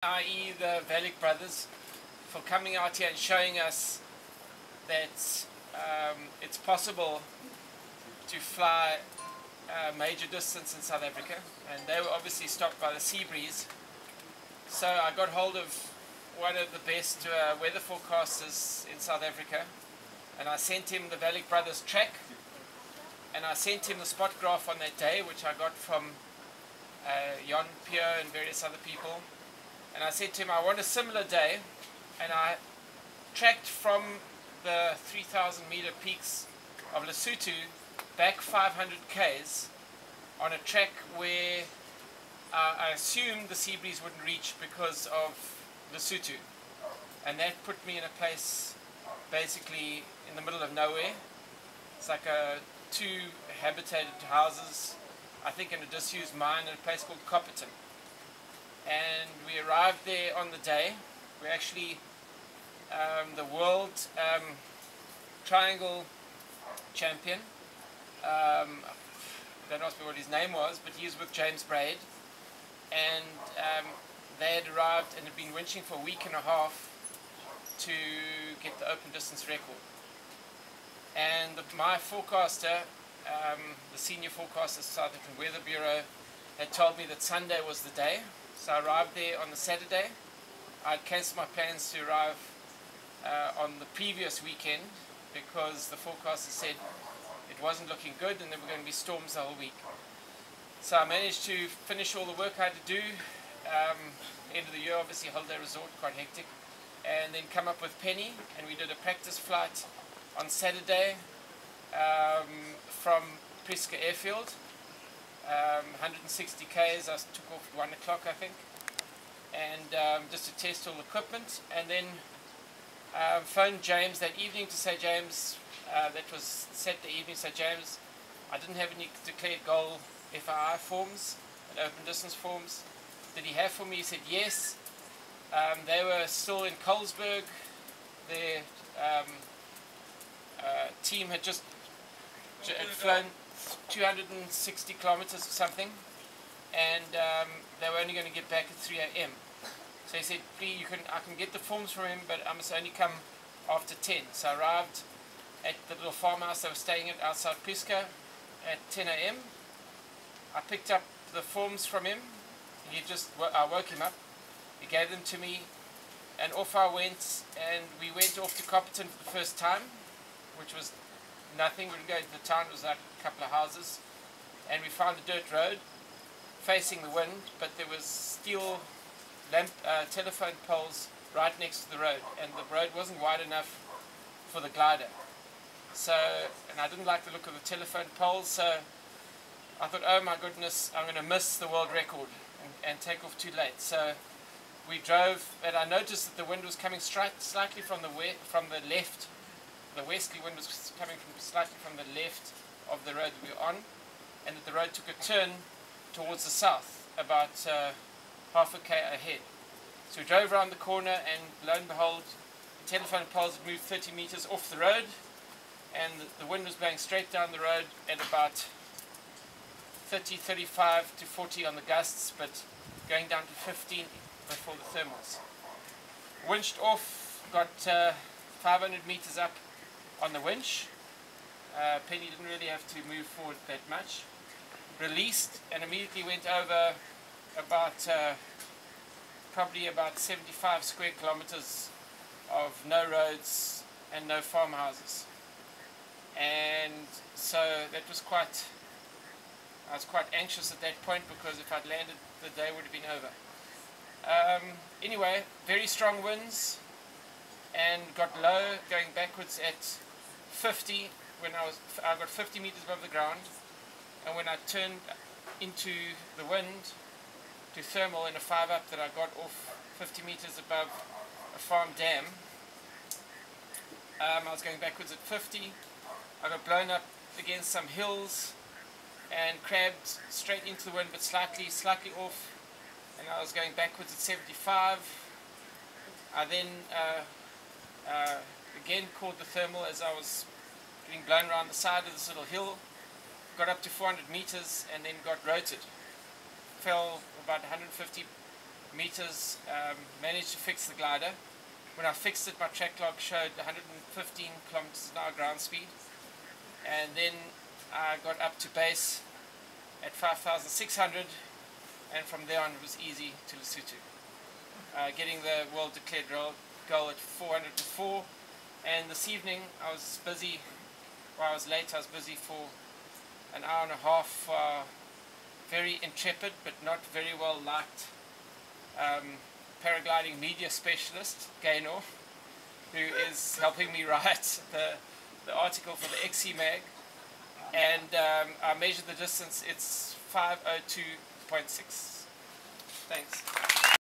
i.e. the Velic brothers, for coming out here and showing us that it's possible to fly a major distance in South Africa, and they were obviously stopped by the sea breeze. So I got hold of one of the best weather forecasters in South Africa, and I sent him the Velic brothers track, and I sent him the spot graph on that day, which I got from Jan Pierre and various other people. And I said to him, I want a similar day, and I tracked from the 3,000 meter peaks of Lesotho back 500 k's on a track where I assumed the sea breeze wouldn't reach because of Lesotho. And that put me in a place basically in the middle of nowhere. It's like two habitated houses, I think in a disused mine in a place called Copperton. And we arrived there on the day. We're actually the world triangle champion. Don't ask me what his name was, but he was with James Braid. And they had arrived and had been winching for a week and a half to get the open distance record. And my forecaster, the senior forecaster of the South African Weather Bureau, had told me that Sunday was the day. So I arrived there on the Saturday. I'd cancelled my plans to arrive on the previous weekend because the forecaster said it wasn't looking good and there were going to be storms the whole week. So I managed to finish all the work I had to do. End of the year, obviously, holiday resort, quite hectic. And then come up with Penny, and we did a practice flight on Saturday from Prieska Airfield. 160 k's. I took off at 1 o'clock, I think, and just to test all the equipment, and then phoned James that evening to say, James, that was Saturday evening, so James, I didn't have any declared goal FII forms and open distance forms. Did he have for me? He said yes. They were still in Colesberg. Their team had just flown 260 kilometers or something, and they were only going to get back at 3 a.m. So he said, please, I can get the forms from him, but I must only come after 10. So I arrived at the little farmhouse they were staying at outside Prieska at 10 a.m. I picked up the forms from him. I woke him up. He gave them to me, and off I went, and we went off to Copperton for the first time, which was nothing. We didn't go into the town. It was like a couple of houses, and we found a dirt road facing the wind, but there was steel telephone poles right next to the road, and the road wasn't wide enough for the glider. So, and I didn't like the look of the telephone poles, so I thought, oh my goodness, I'm going to miss the world record and take off too late. So we drove, and I noticed that the wind was coming slightly from the left. The westerly wind was coming slightly from the left of the road that we were on, and that the road took a turn towards the south, about half a k ahead. So we drove around the corner, and lo and behold, the telephone poles had moved 30 meters off the road, and the wind was blowing straight down the road at about 30, 35 to 40 on the gusts, but going down to 15 before the thermals. Winched off, got 500 meters up on the winch. Penny didn't really have to move forward that much. Released and immediately went over about probably about 75 square kilometers of no roads and no farmhouses. And so that was I was quite anxious at that point, because if I'd landed, the day would have been over. Anyway, very strong winds, and got low, going backwards at 50 when I got 50 meters above the ground, and when I turned into the wind to thermal in a 5-up that I got off 50 meters above a farm dam, I was going backwards at 50. I got blown up against some hills and crabbed straight into the wind, but slightly off, and I was going backwards at 75. I then again caught the thermal as I was getting blown around the side of this little hill, got up to 400 meters, and then got rotated. Fell about 150 meters, managed to fix the glider. When I fixed it, my track log showed 115 kilometers an hour ground speed, and then I got up to base at 5,600, and from there on it was easy to Lesotho. Getting the world declared goal at 404, and this evening I was busy, I was late, I was busy for an hour and a half, very intrepid but not very well liked paragliding media specialist, Gaynor, who is helping me write the article for the XC Mag, and I measured the distance, it's 502.6. Thanks.